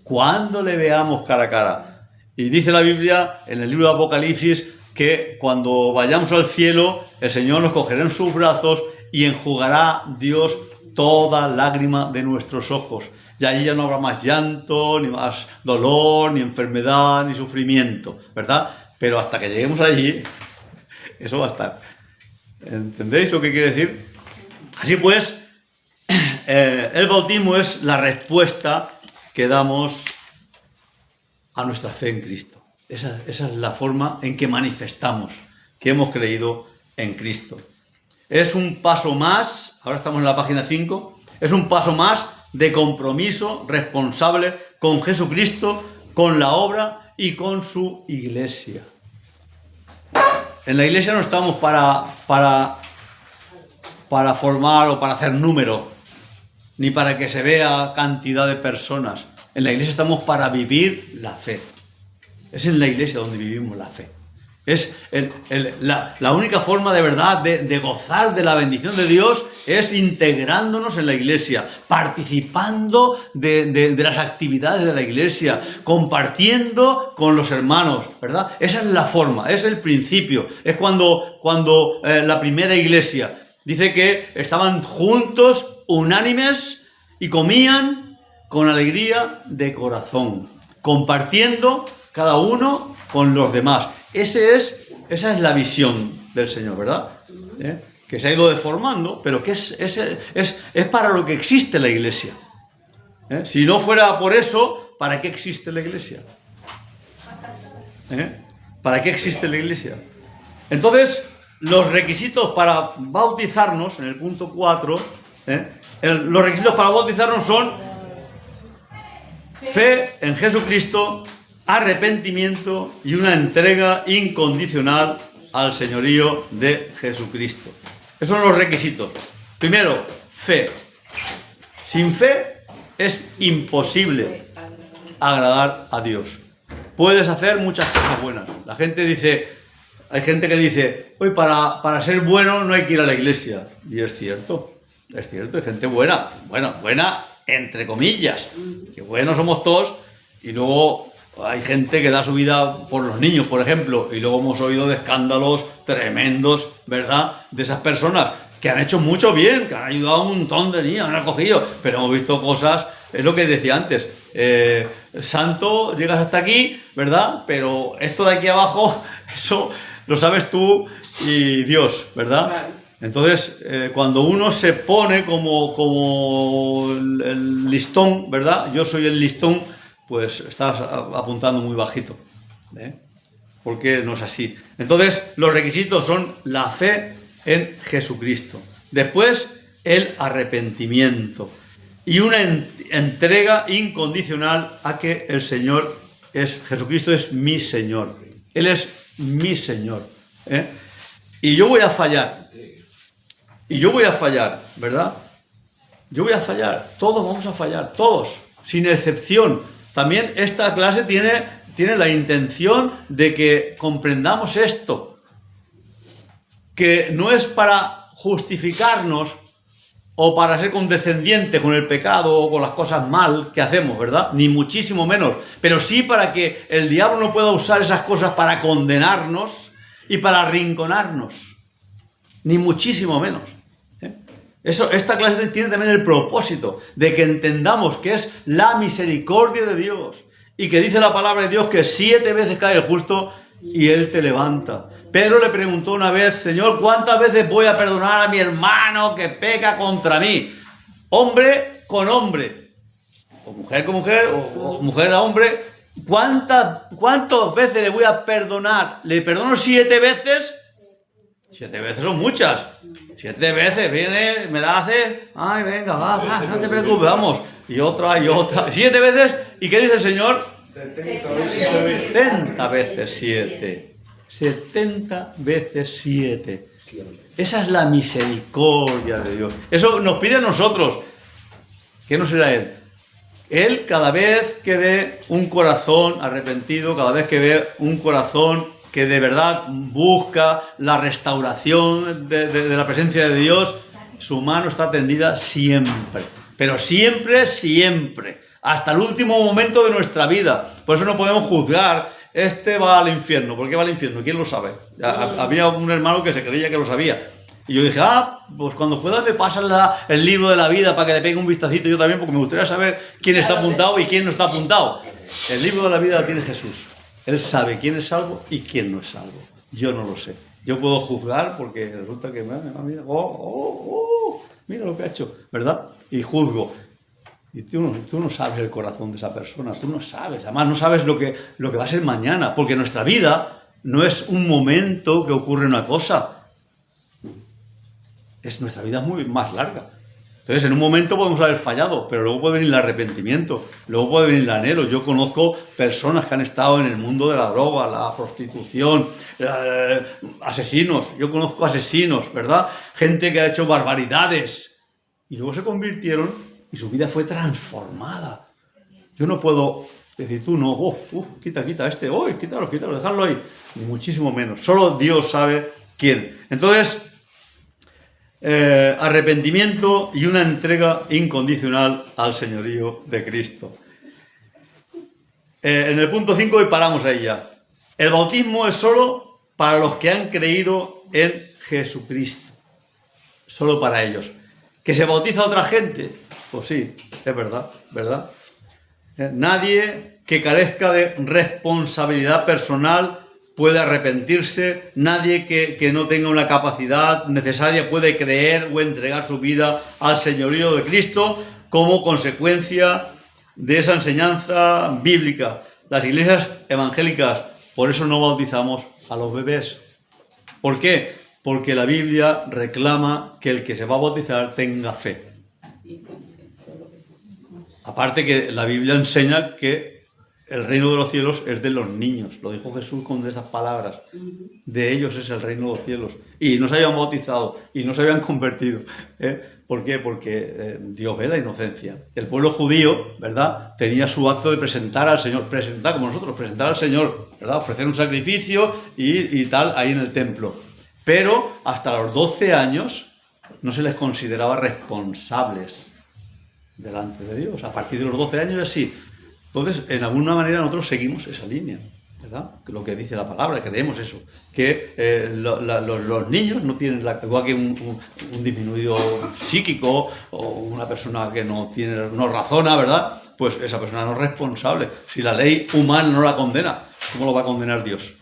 Cuando le veamos cara a cara. Y dice la Biblia en el libro de Apocalipsis que cuando vayamos al cielo, el Señor nos cogerá en sus brazos y enjugará Dios toda lágrima de nuestros ojos. Y allí ya no habrá más llanto, ni más dolor, ni enfermedad, ni sufrimiento, ¿verdad? Pero hasta que lleguemos allí, eso va a estar. ¿Entendéis lo que quiere decir? Así pues, el bautismo es la respuesta que damos a nuestra fe en Cristo. Esa es la forma en que manifestamos que hemos creído en Cristo. Es un paso más, ahora estamos en la página 5, es un paso más de compromiso responsable con Jesucristo, con la obra y con su iglesia. En la iglesia no estamos para formar o para hacer número, ni para que se vea cantidad de personas. En la iglesia estamos para vivir la fe. Es en la iglesia donde vivimos la fe. Es la única forma de verdad de gozar de la bendición de Dios es integrándonos en la iglesia, participando de las actividades de la iglesia, compartiendo con los hermanos, ¿verdad? Esa es la forma, es el principio. Es cuando la primera iglesia dice que estaban juntos, unánimes, y comían con alegría de corazón, compartiendo cada uno con los demás. Esa es la visión del Señor, ¿verdad? Que se ha ido deformando, pero que es para lo que existe la iglesia. Si no fuera por eso, ¿para qué existe la iglesia? ¿Para qué existe la iglesia? Entonces, los requisitos para bautizarnos, en el punto 4, los requisitos para bautizarnos son fe en Jesucristo, arrepentimiento y una entrega incondicional al señorío de Jesucristo. Esos son los requisitos. Primero, fe. Sin fe es imposible agradar a Dios. Puedes hacer muchas cosas buenas. Hay gente que dice, hoy para ser bueno no hay que ir a la iglesia. Y es cierto, hay gente buena, buena entre comillas, que buenos somos todos, y luego hay gente que da su vida por los niños, por ejemplo, y luego hemos oído de escándalos tremendos, ¿verdad?, de esas personas que han hecho mucho bien, que han ayudado a un montón de niños, han acogido, pero hemos visto cosas, es lo que decía antes, santo, llegas hasta aquí, ¿verdad?, pero esto de aquí abajo, eso lo sabes tú y Dios, ¿verdad? Claro. Entonces, cuando uno se pone como el listón, ¿verdad?, yo soy el listón, pues estás apuntando muy bajito, porque no es así. Entonces, los requisitos son la fe en Jesucristo. Después, el arrepentimiento y una entrega incondicional a que el Señor Jesucristo es mi Señor. Él es mi Señor. Y yo voy a fallar. ¿Verdad? Yo voy a fallar. Todos vamos a fallar, todos, sin excepción. También esta clase tiene la intención de que comprendamos esto, que no es para justificarnos o para ser condescendientes con el pecado o con las cosas mal que hacemos, ¿verdad? Ni muchísimo menos, pero sí para que el diablo no pueda usar esas cosas para condenarnos y para arrinconarnos, ni muchísimo menos. Esta clase tiene también el propósito de que entendamos que es la misericordia de Dios y que dice la palabra de Dios que 7 veces cae el justo y Él te levanta. Pedro le preguntó una vez, Señor, ¿cuántas veces voy a perdonar a mi hermano que peca contra mí? Hombre con hombre, o mujer con mujer, o mujer a hombre, ¿cuántas veces le voy a perdonar? ¿Le perdono 7 veces? 7 veces son muchas. 7 veces viene, me la hace, ay, venga, va, no te preocupes, vamos. Y otra. 7 veces, ¿y qué dice el Señor? 70 veces 7. 70 veces 7. Esa es la misericordia de Dios. Eso nos pide a nosotros. ¿Qué no será Él? Él cada vez que ve un corazón arrepentido, cada vez que ve un corazón que de verdad busca la restauración de la presencia de Dios, su mano está tendida siempre, pero siempre, hasta el último momento de nuestra vida. Por eso no podemos juzgar, este va al infierno. ¿Por qué va al infierno? ¿Quién lo sabe? Había un hermano que se creía que lo sabía. Y yo dije, pues cuando puedas me pasas el libro de la vida para que le pegue un vistacito yo también, porque me gustaría saber quién está apuntado y quién no está apuntado. El libro de la vida lo tiene Jesús. Él sabe quién es salvo y quién no es salvo. Yo no lo sé. Yo puedo juzgar porque resulta que mira, mira lo que ha hecho, ¿verdad? Y juzgo. Y tú no sabes el corazón de esa persona, tú no sabes. Además, no sabes lo que va a ser mañana, porque nuestra vida no es un momento que ocurre una cosa. Nuestra vida es muy más larga. Entonces, en un momento podemos haber fallado, pero luego puede venir el arrepentimiento, luego puede venir el anhelo. Yo conozco personas que han estado en el mundo de la droga, la prostitución, asesinos. Yo conozco asesinos, ¿verdad? Gente que ha hecho barbaridades y luego se convirtieron y su vida fue transformada. Yo no puedo decir, tú no, quita este, quítalo, dejadlo ahí. Ni muchísimo menos. Solo Dios sabe quién. Entonces, arrepentimiento y una entrega incondicional al señorío de Cristo. En el punto 5 y paramos ahí ya. El bautismo es solo para los que han creído en Jesucristo. Solo para ellos. ¿Que se bautiza a otra gente? Pues sí, es verdad, ¿verdad? Nadie que carezca de responsabilidad personal puede arrepentirse, nadie que no tenga una capacidad necesaria puede creer o entregar su vida al señorío de Cristo como consecuencia de esa enseñanza bíblica. Las iglesias evangélicas, por eso no bautizamos a los bebés. ¿Por qué? Porque la Biblia reclama que el que se va a bautizar tenga fe. Aparte que la Biblia enseña que el reino de los cielos es de los niños. Lo dijo Jesús con esas palabras. De ellos es el reino de los cielos. Y no se habían bautizado y no se habían convertido. ¿Por qué? Porque Dios ve la inocencia. El pueblo judío, ¿verdad?, tenía su acto de presentar al Señor. Presentar como nosotros, presentar al Señor, ¿verdad?, ofrecer un sacrificio y tal ahí en el templo. Pero hasta los 12 años no se les consideraba responsables delante de Dios. A partir de los 12 años sí. Entonces, en alguna manera nosotros seguimos esa línea, ¿verdad? Lo que dice la palabra, creemos eso, que los niños no tienen, igual que un disminuido psíquico o una persona que no razona, ¿verdad? Pues esa persona no es responsable. Si la ley humana no la condena, ¿cómo lo va a condenar Dios?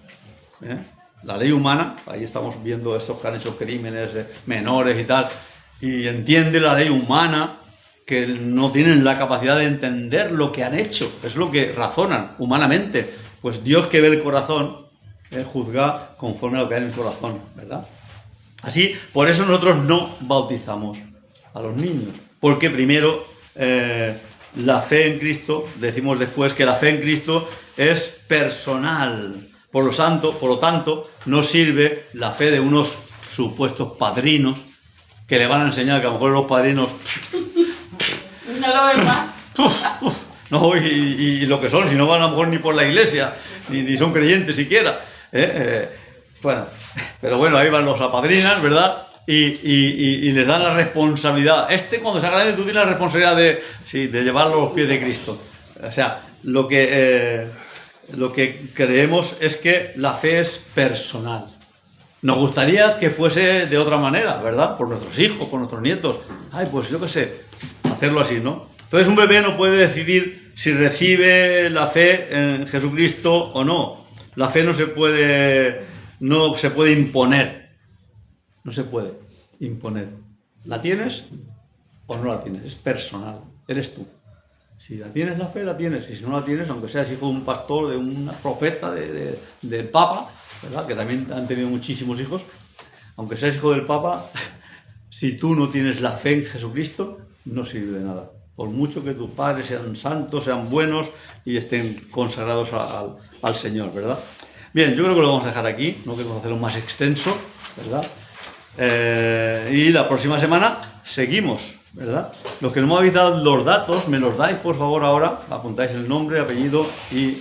La ley humana, ahí estamos viendo estos que han hecho crímenes menores y tal, y entiende la ley humana que no tienen la capacidad de entender lo que han hecho, es lo que razonan humanamente. Pues Dios, que ve el corazón, juzga conforme a lo que hay en el corazón, ¿verdad? Así, por eso nosotros no bautizamos a los niños, porque primero la fe en Cristo, decimos después que la fe en Cristo es personal. Por lo tanto, no sirve la fe de unos supuestos padrinos que le van a enseñar que a lo mejor los padrinos no lo ven más. No, y lo que son, si no van a lo mejor ni por la iglesia, ni son creyentes siquiera. Bueno, pero bueno, ahí van los apadrinas, ¿verdad? Y les dan la responsabilidad. Cuando se agradece, tú tienes la responsabilidad de llevarlo a los pies de Cristo. O sea, lo que creemos es que la fe es personal. Nos gustaría que fuese de otra manera, ¿verdad? Por nuestros hijos, por nuestros nietos. Ay, pues yo qué sé, hacerlo así, ¿no? Entonces un bebé no puede decidir si recibe la fe en Jesucristo o no. La fe no se puede imponer. No se puede imponer. ¿La tienes o no la tienes? Es personal, eres tú. Si la tienes la fe, la tienes. Y si no la tienes, aunque seas hijo de un pastor, de un profeta, del Papa, ¿verdad?, que también han tenido muchísimos hijos, aunque seas hijo del Papa, si tú no tienes la fe en Jesucristo, no sirve de nada. Por mucho que tus padres sean santos, sean buenos y estén consagrados al Señor, ¿verdad? Bien, yo creo que lo vamos a dejar aquí, no queremos hacerlo más extenso, ¿verdad? Y la próxima semana seguimos, ¿verdad? Los que no me habéis dado los datos, me los dais por favor ahora, apuntáis el nombre, apellido y...